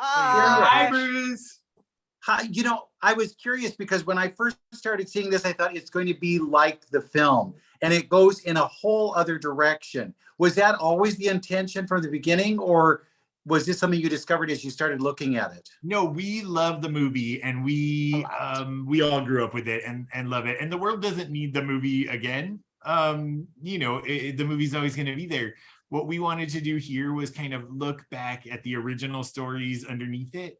Hi, Gosh. Bruce. Hi, I was curious because when I first started seeing this, I thought it's going to be like the film, and it goes in a whole other direction. Was that always the intention from the beginning, or was this something you discovered as you started looking at it? No, we love the movie, and we all grew up with it and love it. And the world doesn't need the movie again. The movie's always going to be there. What we wanted to do here was kind of look back at the original stories underneath it,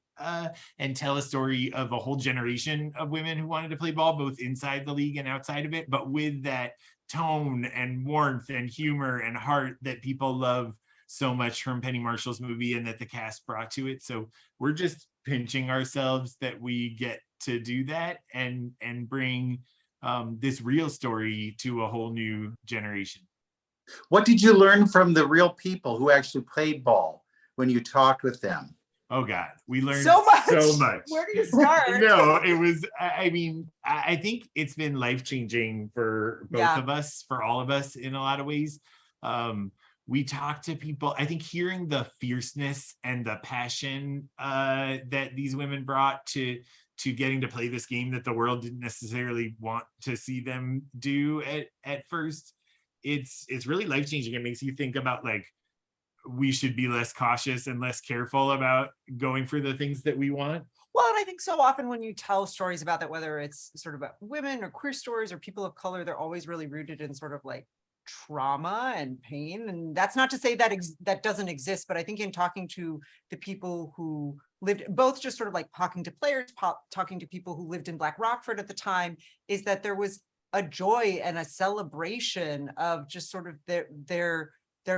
and tell a story of a whole generation of women who wanted to play ball, both inside the league and outside of it, but with that tone and warmth and humor and heart that people love so much from Penny Marshall's movie and that the cast brought to it. So we're just pinching ourselves that we get to do that and bring this real story to a whole new generation. What did you learn from the real people who actually played ball when you talked with them? Oh God, we learned so much. Where do you start? No, it was, I think it's been life-changing for both of us, for all of us in a lot of ways. We talked to people, I think hearing the fierceness and the passion that these women brought to getting to play this game that the world didn't necessarily want to see them do at first. It's really life-changing. It makes you think about like, we should be less cautious and less careful about going for the things that we want. Well, and I think so often when you tell stories about that, whether it's sort of about women or queer stories or people of color, they're always really rooted in sort of like trauma and pain. And that's not to say that that doesn't exist, but I think in talking to the people who lived, both just sort of like talking to players, talking to people who lived in Black Rockford at the time, is that there was a joy and a celebration of just sort of their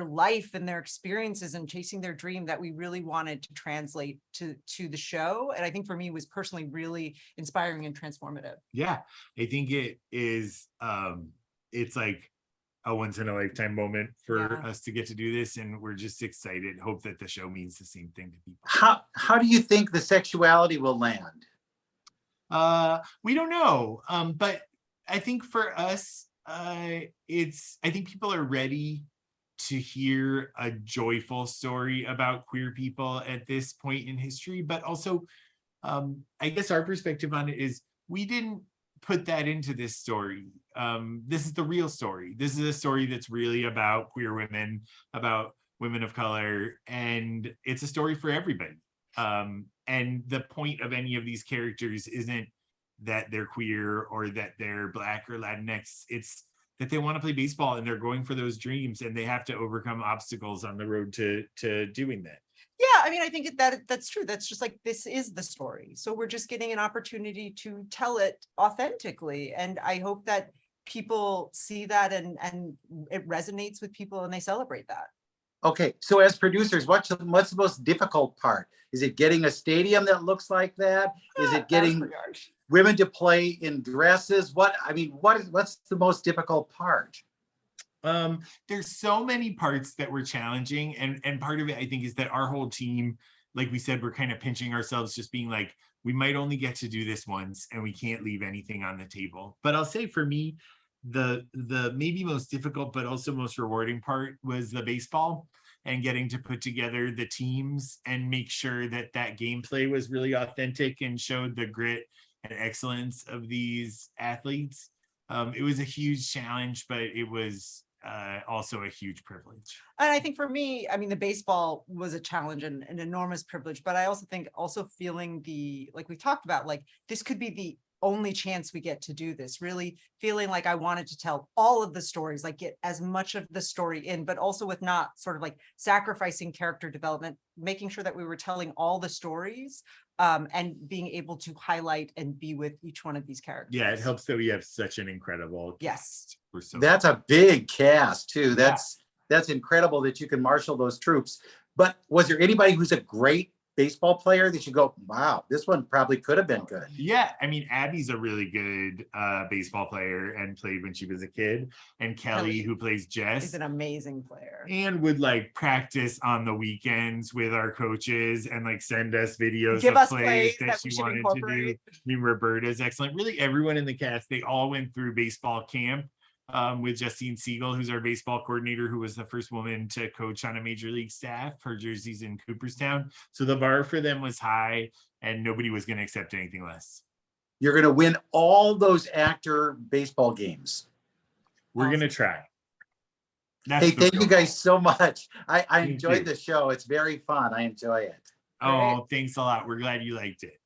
life and their experiences and chasing their dream that we really wanted to translate to the show. And I think for me, it was personally really inspiring and transformative. Yeah, I think it is, it's like a once in a lifetime moment for us to get to do this. And we're just excited, hope that the show means the same thing to people. How do you think the sexuality will land? We don't know, but I think for us, I think people are ready to hear a joyful story about queer people at this point in history, but also I guess our perspective on it is we didn't put that into this story. This is the real story. This is a story that's really about queer women, about women of color, and it's a story for everybody. And the point of any of these characters isn't that they're queer or that they're Black or Latinx. It's that they want to play baseball and they're going for those dreams and they have to overcome obstacles on the road to doing that. Yeah, I mean, I think that's true. That's just like, this is the story. So we're just getting an opportunity to tell it authentically. And I hope that people see that and it resonates with people and they celebrate that. Okay, so as producers, what's the most difficult part? Is it getting a stadium that looks like that? Is it getting women to play in dresses? What's the most difficult part? There's so many parts that were challenging, and part of it I think is that our whole team, like we said, we're kind of pinching ourselves, just being like, we might only get to do this once and we can't leave anything on the table. But I'll say for me, the maybe most difficult but also most rewarding part was the baseball and getting to put together the teams and make sure that gameplay was really authentic and showed the grit and excellence of these athletes. It was a huge challenge, but it was also a huge privilege. And I think for me, I mean, the baseball was a challenge and an enormous privilege, but I also think feeling like we talked about, like this could be the only chance we get to do this, really feeling like I wanted to tell all of the stories, like get as much of the story in, but also with not sort of like sacrificing character development, making sure that we were telling all the stories and being able to highlight and be with each one of these characters. Yeah, it helps that we have such an incredible cast. That's a big cast too. That's incredible that you can marshal those troops. But was there anybody who's a great baseball player that you go, wow, this one probably could have been good? Yeah, I mean, Abby's a really good baseball player and played when she was a kid. And Kelly, who plays Jess, is an amazing player and would like practice on the weekends with our coaches and like send us videos of plays that she wanted to do. I mean, Roberta's excellent. Really, everyone in the cast, they all went through baseball camp with Justine Siegel, who's our baseball coordinator, who was the first woman to coach on a major league staff. Her jersey's in Cooperstown. So the bar for them was high and nobody was going to accept anything less. You're going to win all those actor baseball games. We're going to try. That's Hey, the thank you goal. guys so much. I Thank enjoyed you. the show. It's very fun. I enjoy it. Oh, thanks a lot. We're glad you liked it.